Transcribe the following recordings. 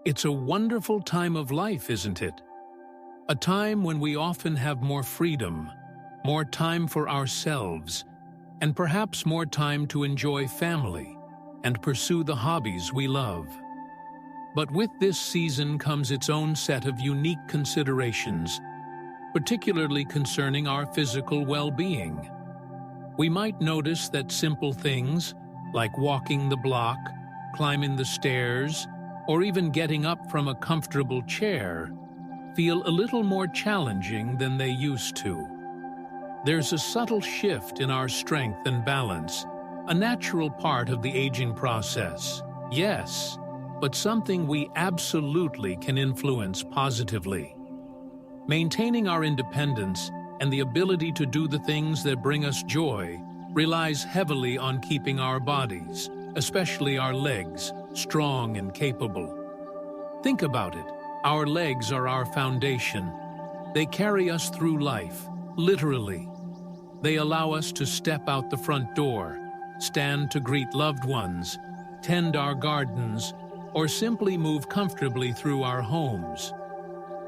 It's a wonderful time of life, isn't it? A time when we often have more freedom, more time for ourselves, and perhaps more time to enjoy family and pursue the hobbies we love. But with this season comes its own set of unique considerations, particularly concerning our physical well-being. We might notice that simple things, like walking the block, climbing the stairs, or even getting up from a comfortable chair, feel a little more challenging than they used to. There's a subtle shift in our strength and balance, a natural part of the aging process, yes, but something we absolutely can influence positively. Maintaining our independence and the ability to do the things that bring us joy relies heavily on keeping our bodies, especially our legs, strong and capable. Think about it. Our legs are our foundation. They carry us through life, literally. They allow us to step out the front door, stand to greet loved ones, tend our gardens, or simply move comfortably through our homes.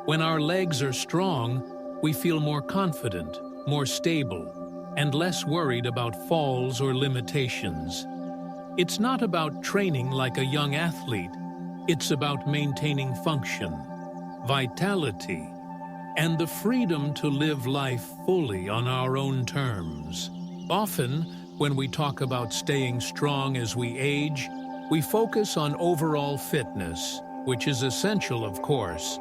When our legs are strong, we feel more confident, more stable, and less worried about falls or limitations. It's not about training like a young athlete. It's about maintaining function, vitality, and the freedom to live life fully on our own terms. Often, when we talk about staying strong as we age, we focus on overall fitness, which is essential, of course.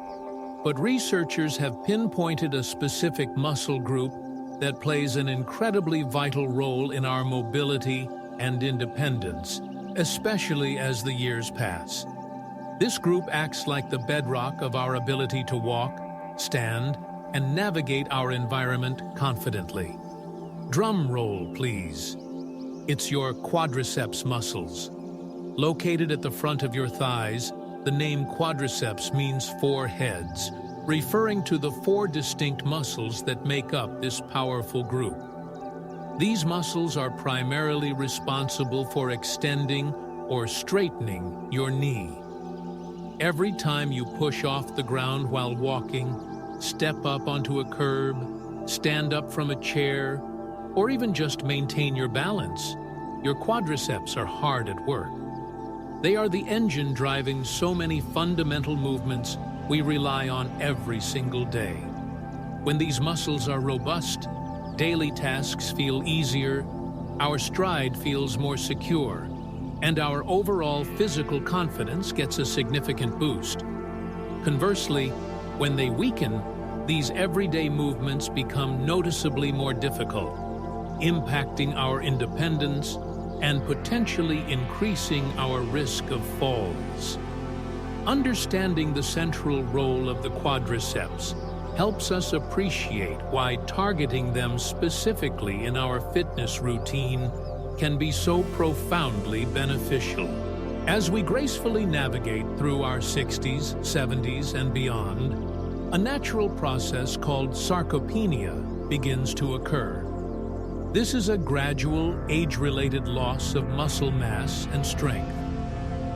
But researchers have pinpointed a specific muscle group that plays an incredibly vital role in our mobility and independence, especially as the years pass. This group acts like the bedrock of our ability to walk, stand, and navigate our environment confidently. Drum roll, please. It's your quadriceps muscles. Located at the front of your thighs, the name quadriceps means 4 heads, referring to the 4 distinct muscles that make up this powerful group. These muscles are primarily responsible for extending or straightening your knee. Every time you push off the ground while walking, step up onto a curb, stand up from a chair, or even just maintain your balance, your quadriceps are hard at work. They are the engine driving so many fundamental movements we rely on every single day. When these muscles are robust, daily tasks feel easier, our stride feels more secure, and our overall physical confidence gets a significant boost. Conversely, when they weaken, these everyday movements become noticeably more difficult, impacting our independence and potentially increasing our risk of falls. Understanding the central role of the quadriceps helps us appreciate why targeting them specifically in our fitness routine can be so profoundly beneficial. As we gracefully navigate through our 60s, 70s, and beyond, a natural process called sarcopenia begins to occur. This is a gradual, age-related loss of muscle mass and strength.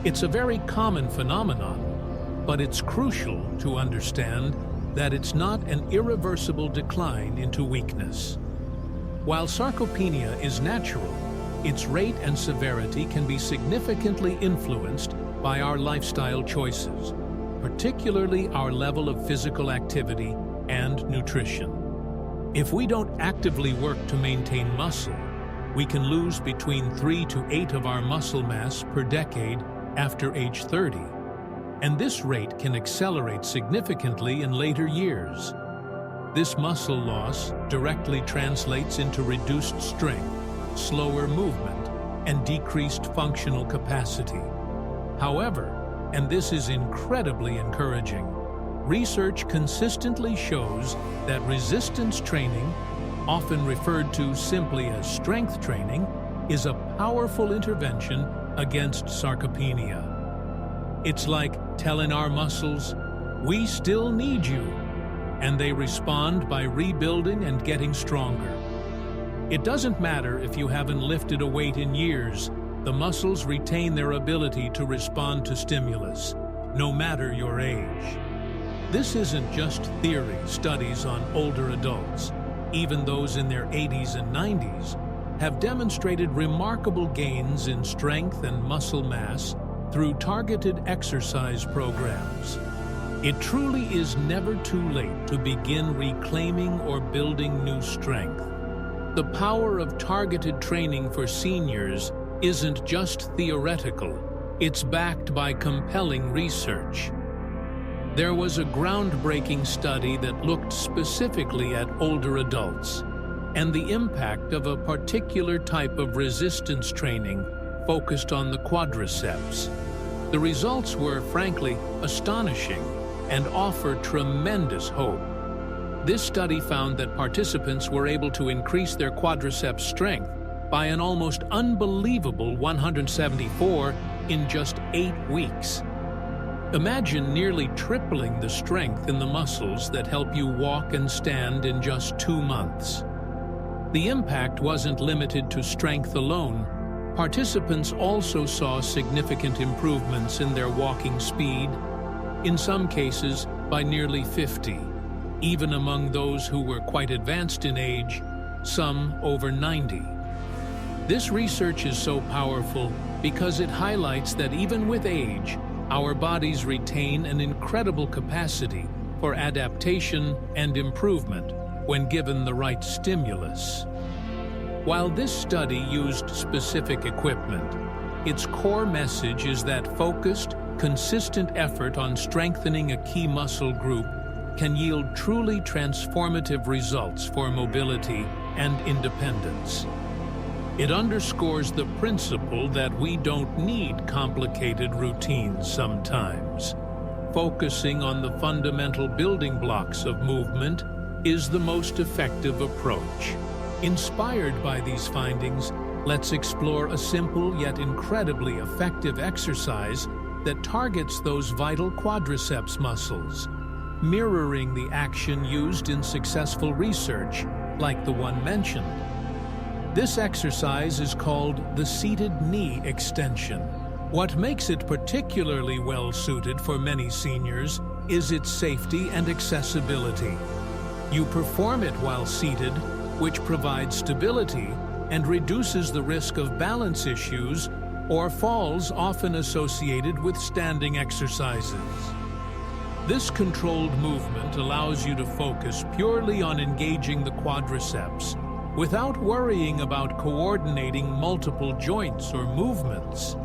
It's a very common phenomenon, but it's crucial to understand that it's not an irreversible decline into weakness. While sarcopenia is natural, its rate and severity can be significantly influenced by our lifestyle choices, particularly our level of physical activity and nutrition. If we don't actively work to maintain muscle, we can lose between 3 to 8 of our muscle mass per decade after age 30, and this rate can accelerate significantly in later years. This muscle loss directly translates into reduced strength, slower movement, and decreased functional capacity. However, and this is incredibly encouraging, research consistently shows that resistance training, often referred to simply as strength training, is a powerful intervention against sarcopenia. It's like telling our muscles, "We still need you," and they respond by rebuilding and getting stronger. It doesn't matter if you haven't lifted a weight in years, the muscles retain their ability to respond to stimulus, no matter your age. This isn't just theory. Studies on older adults, even those in their 80s and 90s, have demonstrated remarkable gains in strength and muscle mass through targeted exercise programs. It truly is never too late to begin reclaiming or building new strength. The power of targeted training for seniors isn't just theoretical, it's backed by compelling research. There was a groundbreaking study that looked specifically at older adults and the impact of a particular type of resistance training focused on the quadriceps. The results were, frankly, astonishing and offer tremendous hope. This study found that participants were able to increase their quadriceps strength by an almost unbelievable 174 in just 8 weeks. Imagine nearly tripling the strength in the muscles that help you walk and stand in just 2 months. The impact wasn't limited to strength alone. Participants also saw significant improvements in their walking speed, in some cases by nearly 50, even among those who were quite advanced in age, some over 90. This research is so powerful because it highlights that even with age, our bodies retain an incredible capacity for adaptation and improvement when given the right stimulus. While this study used specific equipment, its core message is that focused, consistent effort on strengthening a key muscle group can yield truly transformative results for mobility and independence. It underscores the principle that we don't need complicated routines sometimes. Focusing on the fundamental building blocks of movement is the most effective approach. Inspired by these findings, let's explore a simple yet incredibly effective exercise that targets those vital quadriceps muscles, mirroring the action used in successful research, like the one mentioned. This exercise is called the seated knee extension. What makes it particularly well-suited for many seniors is its safety and accessibility. You perform it while seated, which provides stability and reduces the risk of balance issues or falls often associated with standing exercises. This controlled movement allows you to focus purely on engaging the quadriceps without worrying about coordinating multiple joints or movements.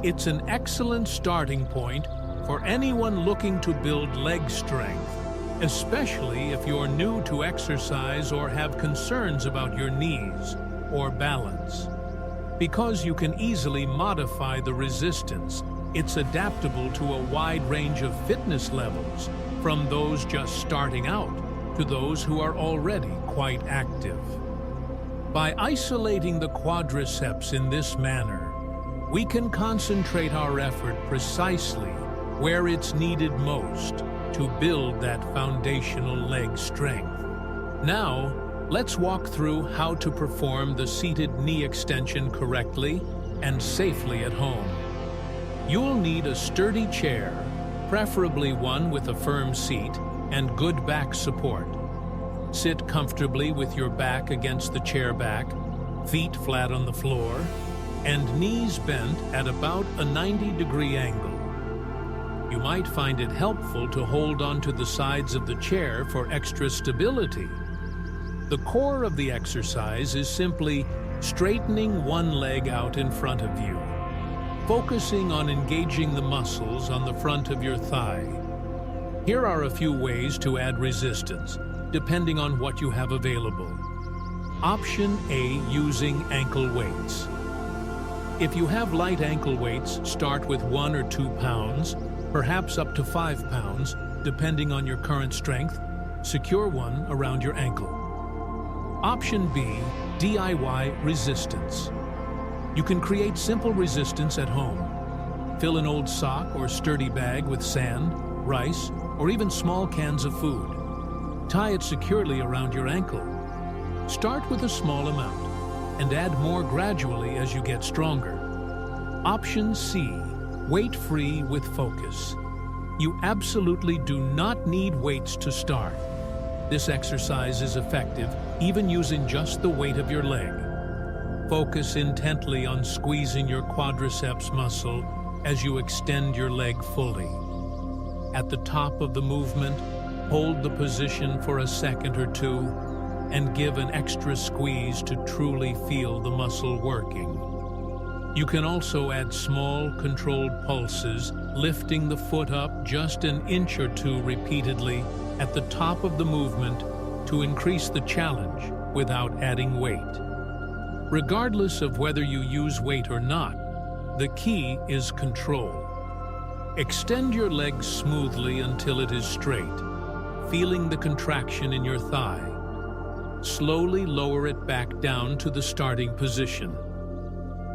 It's an excellent starting point for anyone looking to build leg strength, especially if you're new to exercise or have concerns about your knees or balance. Because you can easily modify the resistance, it's adaptable to a wide range of fitness levels, from those just starting out to those who are already quite active. By isolating the quadriceps in this manner, we can concentrate our effort precisely where it's needed most to build that foundational leg strength. Now, let's walk through how to perform the seated knee extension correctly and safely at home. You'll need a sturdy chair, preferably one with a firm seat and good back support. Sit comfortably with your back against the chair back, feet flat on the floor, and knees bent at about a 90-degree angle. You might find it helpful to hold onto the sides of the chair for extra stability. The core of the exercise is simply straightening one leg out in front of you, focusing on engaging the muscles on the front of your thigh. Here are a few ways to add resistance, depending on what you have available. Option A, using ankle weights. If you have light ankle weights, start with 1 or 2 pounds, perhaps up to 5 pounds, depending on your current strength. Secure one around your ankle. Option B, DIY resistance. You can create simple resistance at home. Fill an old sock or sturdy bag with sand, rice, or even small cans of food. Tie it securely around your ankle. Start with a small amount and add more gradually as you get stronger. Option C, weight-free with focus. You absolutely do not need weights to start. This exercise is effective even using just the weight of your leg. Focus intently on squeezing your quadriceps muscle as you extend your leg fully. At the top of the movement, hold the position for a second or two and give an extra squeeze to truly feel the muscle working. You can also add small, controlled pulses, lifting the foot up just an inch or two repeatedly at the top of the movement to increase the challenge without adding weight. Regardless of whether you use weight or not, the key is control. Extend your leg smoothly until it is straight, feeling the contraction in your thigh. Slowly lower it back down to the starting position.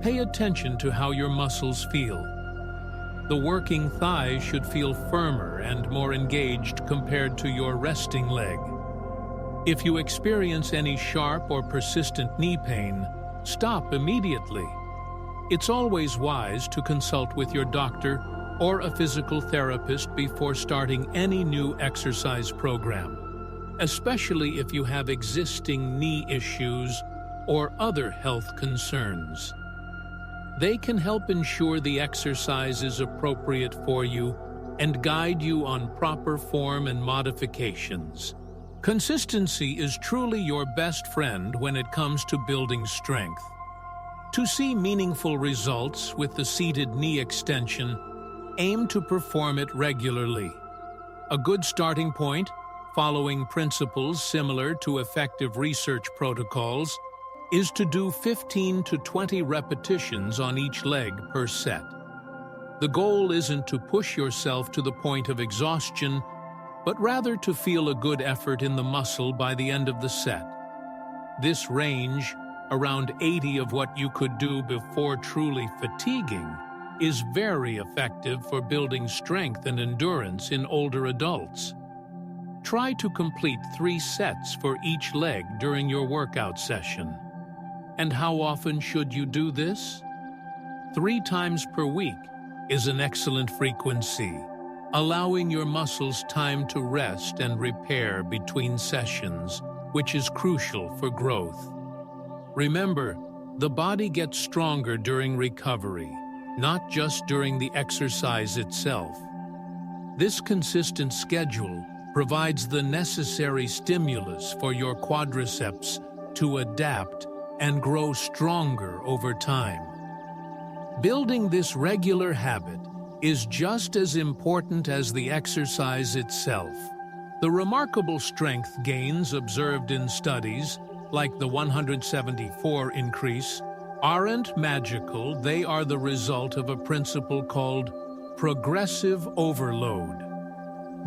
Pay attention to how your muscles feel. The working thigh should feel firmer and more engaged compared to your resting leg. If you experience any sharp or persistent knee pain, stop immediately. It's always wise to consult with your doctor or a physical therapist before starting any new exercise program, especially if you have existing knee issues or other health concerns. They can help ensure the exercise is appropriate for you and guide you on proper form and modifications. Consistency is truly your best friend when it comes to building strength. To see meaningful results with the seated knee extension, aim to perform it regularly. A good starting point, following principles similar to effective research protocols, is to do 15 to 20 repetitions on each leg per set. The goal isn't to push yourself to the point of exhaustion, but rather to feel a good effort in the muscle by the end of the set. This range, around 80 of what you could do before truly fatiguing, is very effective for building strength and endurance in older adults. Try to complete 3 sets for each leg during your workout session. And how often should you do this? 3 times per week is an excellent frequency, allowing your muscles time to rest and repair between sessions, which is crucial for growth. Remember, the body gets stronger during recovery, not just during the exercise itself. This consistent schedule provides the necessary stimulus for your quadriceps to adapt and grow stronger over time. Building this regular habit is just as important as the exercise itself. The remarkable strength gains observed in studies, like the 174 increase, aren't magical. They are the result of a principle called progressive overload.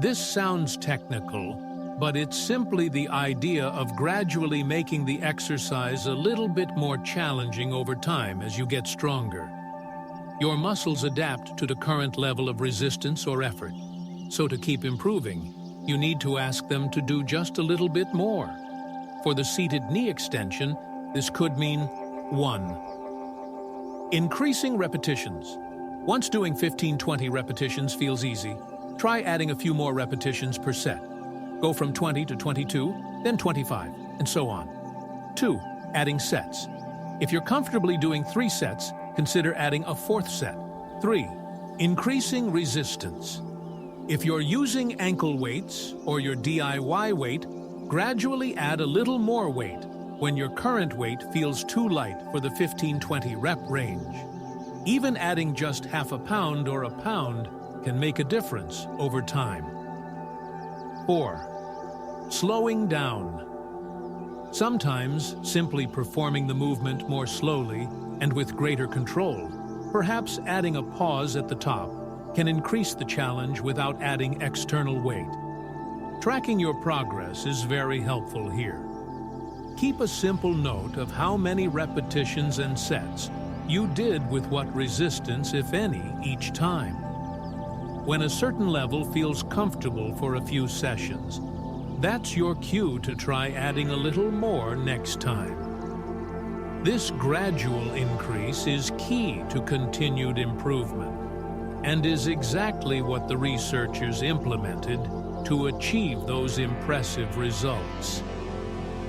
This sounds technical, but it's simply the idea of gradually making the exercise a little bit more challenging over time as you get stronger. Your muscles adapt to the current level of resistance or effort. So to keep improving, you need to ask them to do just a little bit more. For the seated knee extension, this could mean 1. Increasing repetitions. Once doing 15-20 repetitions feels easy, try adding a few more repetitions per set. Go from 20 to 22, then 25, and so on. 2. Adding sets. If you're comfortably doing 3 sets, consider adding a 4th set. 3. Increasing resistance. If you're using ankle weights or your DIY weight, gradually add a little more weight when your current weight feels too light for the 15-20 rep range. Even adding just half a pound or a pound can make a difference over time. 4. Slowing down. Sometimes simply performing the movement more slowly and with greater control, perhaps adding a pause at the top, can increase the challenge without adding external weight. Tracking your progress is very helpful here. Keep a simple note of how many repetitions and sets you did with what resistance, if any, each time. When a certain level feels comfortable for a few sessions, that's your cue to try adding a little more next time. This gradual increase is key to continued improvement. and is exactly what the researchers implemented to achieve those impressive results.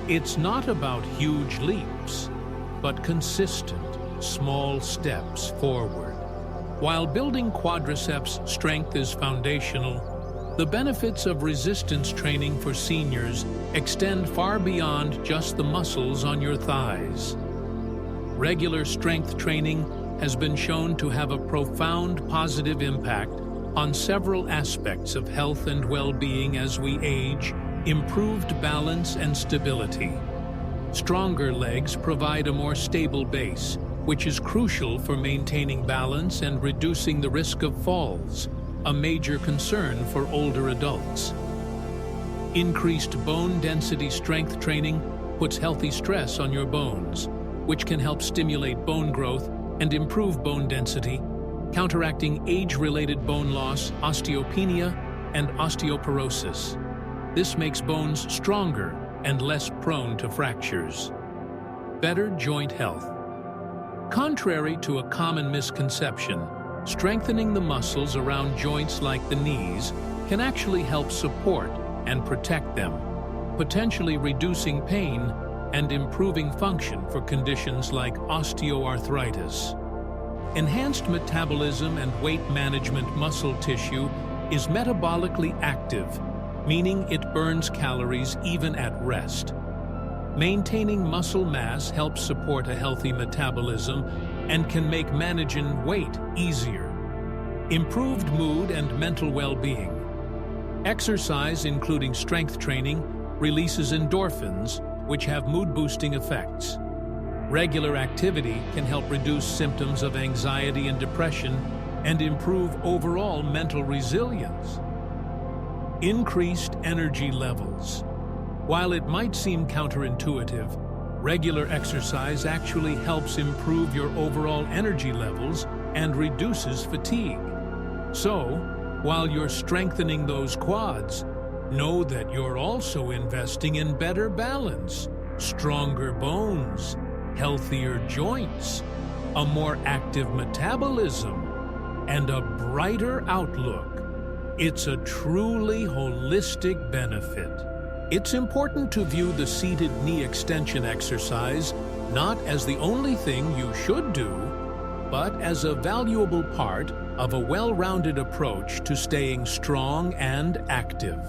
It's not about huge leaps, but consistent, small steps forward. While building quadriceps strength is foundational, the benefits of resistance training for seniors extend far beyond just the muscles on your thighs. Regular strength training has been shown to have a profound positive impact on several aspects of health and well-being as we age, improved balance and stability. Stronger legs provide a more stable base, which is crucial for maintaining balance and reducing the risk of falls, a major concern for older adults. Increased bone density strength training puts healthy stress on your bones, which can help stimulate bone growth and improve bone density, counteracting age-related bone loss, osteopenia, and osteoporosis. This makes bones stronger and less prone to fractures. Better joint health. Contrary to a common misconception, strengthening the muscles around joints like the knees can actually help support and protect them, potentially reducing pain and improving function for conditions like osteoarthritis. Enhanced metabolism and weight management muscle tissue is metabolically active, meaning it burns calories even at rest. Maintaining muscle mass helps support a healthy metabolism and can make managing weight easier. Improved mood and mental well-being. Exercise, including strength training, releases endorphins, which have mood-boosting effects. Regular activity can help reduce symptoms of anxiety and depression and improve overall mental resilience. Increased energy levels. While it might seem counterintuitive, regular exercise actually helps improve your overall energy levels and reduces fatigue. So, while you're strengthening those quads, know that you're also investing in better balance, stronger bones, healthier joints, a more active metabolism, and a brighter outlook. It's a truly holistic benefit. It's important to view the seated knee extension exercise not as the only thing you should do, but as a valuable part of a well-rounded approach to staying strong and active.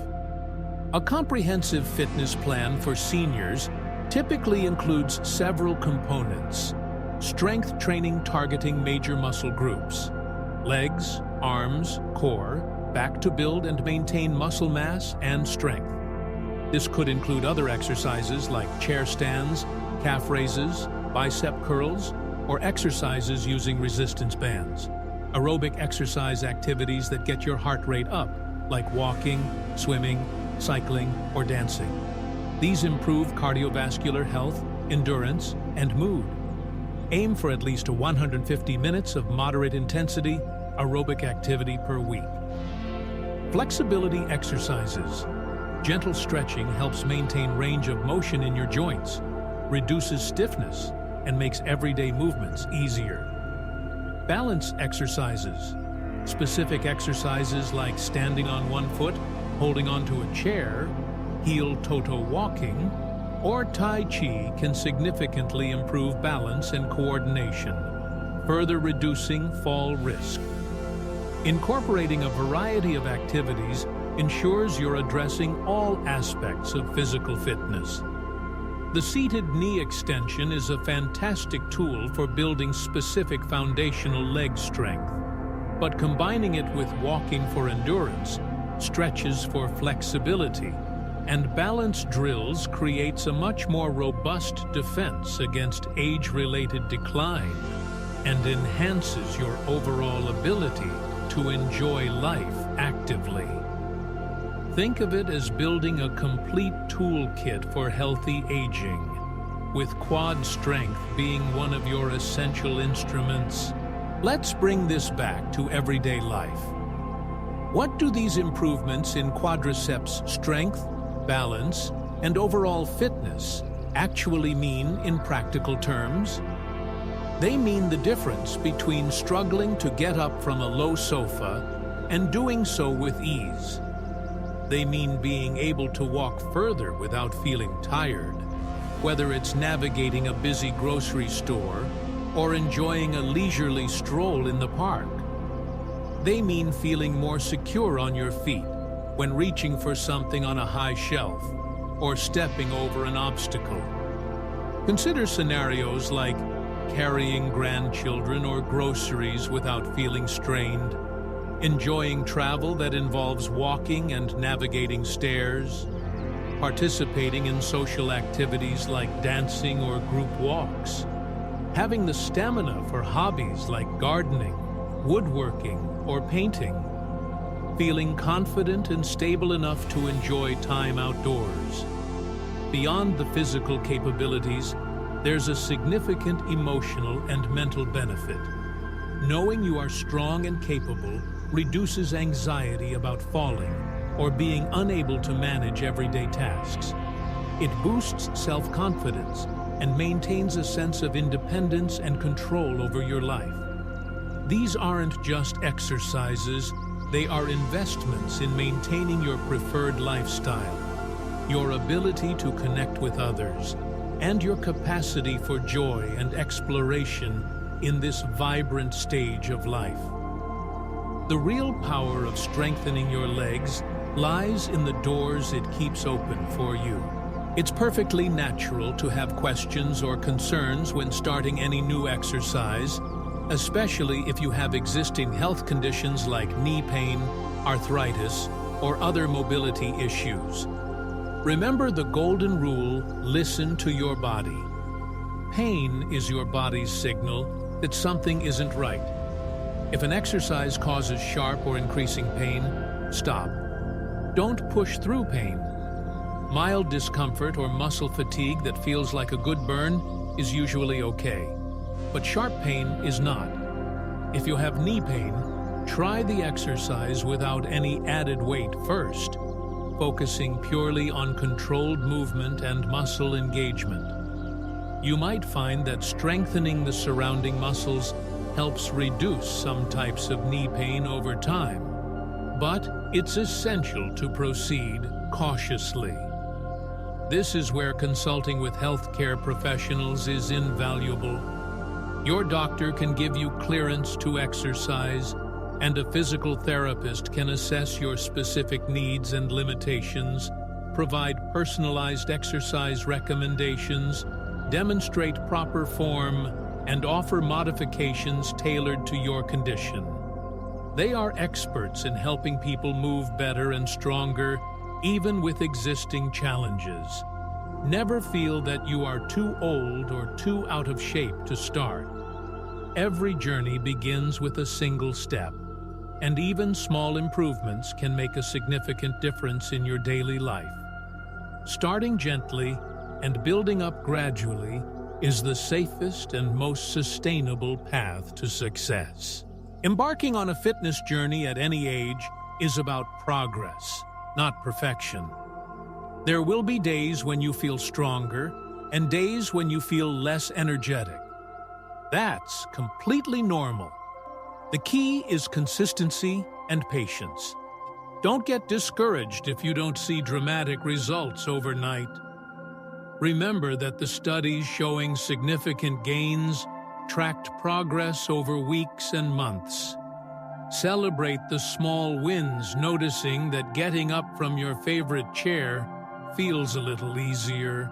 A comprehensive fitness plan for seniors typically includes several components. Strength training targeting major muscle groups, legs, arms, core, back to build and maintain muscle mass and strength. This could include other exercises like chair stands, calf raises, bicep curls, or exercises using resistance bands. Aerobic exercise activities that get your heart rate up, like walking, swimming, cycling, or dancing. These improve cardiovascular health, endurance, and mood. Aim for at least 150 minutes of moderate intensity aerobic activity per week. Flexibility exercises. Gentle stretching helps maintain range of motion in your joints, reduces stiffness, and makes everyday movements easier. Balance exercises. Specific exercises like standing on one foot, holding onto a chair, heel-toe-toe walking, or Tai Chi can significantly improve balance and coordination, further reducing fall risk. Incorporating a variety of activities ensures you're addressing all aspects of physical fitness. The seated knee extension is a fantastic tool for building specific foundational leg strength, but combining it with walking for endurance, stretches for flexibility, and balance drills creates a much more robust defense against age-related decline and enhances your overall ability to enjoy life actively. Think of it as building a complete toolkit for healthy aging, with quad strength being one of your essential instruments. Let's bring this back to everyday life. What do these improvements in quadriceps strength, balance, and overall fitness actually mean in practical terms? They mean the difference between struggling to get up from a low sofa and doing so with ease. They mean being able to walk further without feeling tired, whether it's navigating a busy grocery store or enjoying a leisurely stroll in the park. They mean feeling more secure on your feet when reaching for something on a high shelf or stepping over an obstacle. Consider scenarios like carrying grandchildren or groceries without feeling strained, enjoying travel that involves walking and navigating stairs, participating in social activities like dancing or group walks, having the stamina for hobbies like gardening, woodworking, or painting, feeling confident and stable enough to enjoy time outdoors. Beyond the physical capabilities, there's a significant emotional and mental benefit. Knowing you are strong and capable reduces anxiety about falling or being unable to manage everyday tasks. It boosts self-confidence and maintains a sense of independence and control over your life. These aren't just exercises, they are investments in maintaining your preferred lifestyle, your ability to connect with others, and your capacity for joy and exploration in this vibrant stage of life. The real power of strengthening your legs lies in the doors it keeps open for you. It's perfectly natural to have questions or concerns when starting any new exercise, especially if you have existing health conditions like knee pain, arthritis, or other mobility issues. Remember the golden rule: listen to your body. Pain is your body's signal that something isn't right. If an exercise causes sharp or increasing pain, stop. Don't push through pain. Mild discomfort or muscle fatigue that feels like a good burn is usually okay, but sharp pain is not. If you have knee pain, try the exercise without any added weight first, focusing purely on controlled movement and muscle engagement. You might find that strengthening the surrounding muscles helps reduce some types of knee pain over time, but it's essential to proceed cautiously. This is where consulting with healthcare professionals is invaluable. Your doctor can give you clearance to exercise, and a physical therapist can assess your specific needs and limitations, provide personalized exercise recommendations, demonstrate proper form, and offer modifications tailored to your condition. They are experts in helping people move better and stronger, even with existing challenges. Never feel that you are too old or too out of shape to start. Every journey begins with a single step, and even small improvements can make a significant difference in your daily life. Starting gently and building up gradually is the safest and most sustainable path to success. Embarking on a fitness journey at any age is about progress, not perfection. There will be days when you feel stronger and days when you feel less energetic. That's completely normal. The key is consistency and patience. Don't get discouraged if you don't see dramatic results overnight. Remember that the studies showing significant gains tracked progress over weeks and months. Celebrate the small wins, noticing that getting up from your favorite chair feels a little easier,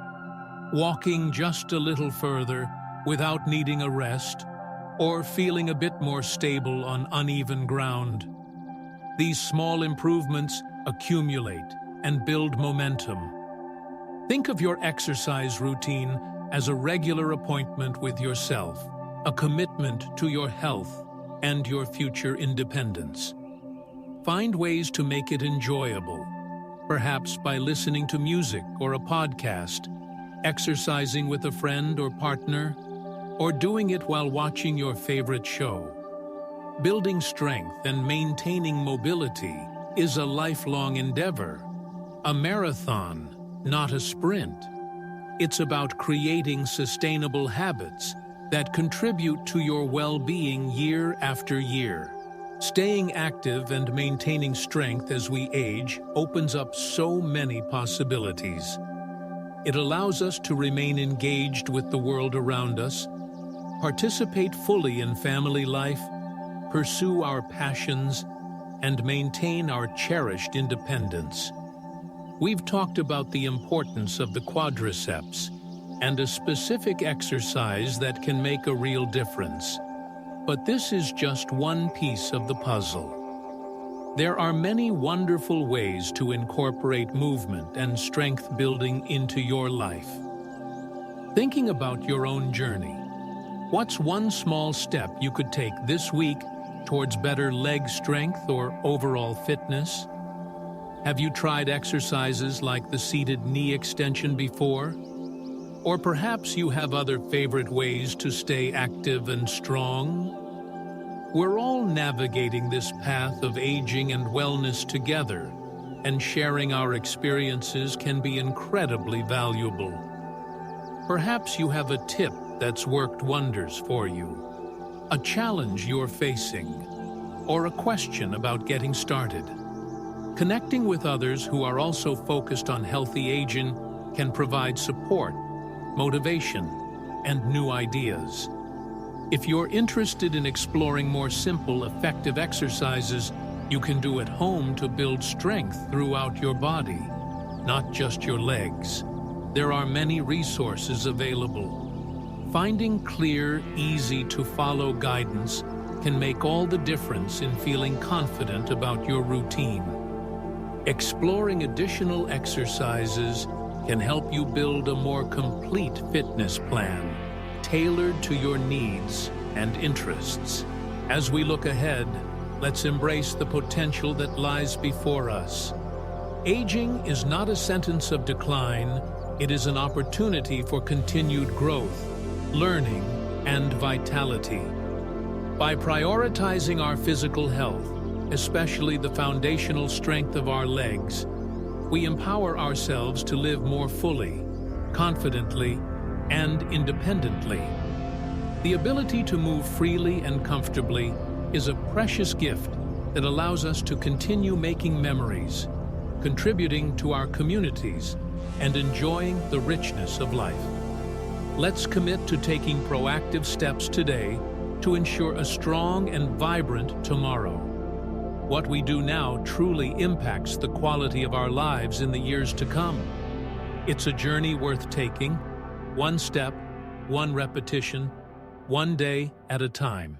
walking just a little further without needing a rest, or feeling a bit more stable on uneven ground. These small improvements accumulate and build momentum. Think of your exercise routine as a regular appointment with yourself, a commitment to your health and your future independence. Find ways to make it enjoyable, perhaps by listening to music or a podcast, exercising with a friend or partner, or doing it while watching your favorite show. Building strength and maintaining mobility is a lifelong endeavor, a marathon, not a sprint. It's about creating sustainable habits that contribute to your well-being year after year. Staying active and maintaining strength as we age opens up so many possibilities. It allows us to remain engaged with the world around us, participate fully in family life, pursue our passions, and maintain our cherished independence. We've talked about the importance of the quadriceps and a specific exercise that can make a real difference. But this is just one piece of the puzzle. There are many wonderful ways to incorporate movement and strength building into your life. Thinking about your own journey, what's one small step you could take this week towards better leg strength or overall fitness? Have you tried exercises like the seated knee extension before? Or perhaps you have other favorite ways to stay active and strong? We're all navigating this path of aging and wellness together, and sharing our experiences can be incredibly valuable. Perhaps you have a tip that's worked wonders for you, a challenge you're facing, or a question about getting started. Connecting with others who are also focused on healthy aging can provide support, motivation, and new ideas. If you're interested in exploring more simple, effective exercises you can do at home to build strength throughout your body, not just your legs, there are many resources available. Finding clear, easy-to-follow guidance can make all the difference in feeling confident about your routine. Exploring additional exercises can help you build a more complete fitness plan, tailored to your needs and interests. As we look ahead, let's embrace the potential that lies before us. Aging is not a sentence of decline, it is an opportunity for continued growth, learning, and vitality. By prioritizing our physical health, especially the foundational strength of our legs, we empower ourselves to live more fully, confidently, and independently. The ability to move freely and comfortably is a precious gift that allows us to continue making memories, contributing to our communities, and enjoying the richness of life. Let's commit to taking proactive steps today to ensure a strong and vibrant tomorrow. What we do now truly impacts the quality of our lives in the years to come. It's a journey worth taking, one step, one repetition, one day at a time.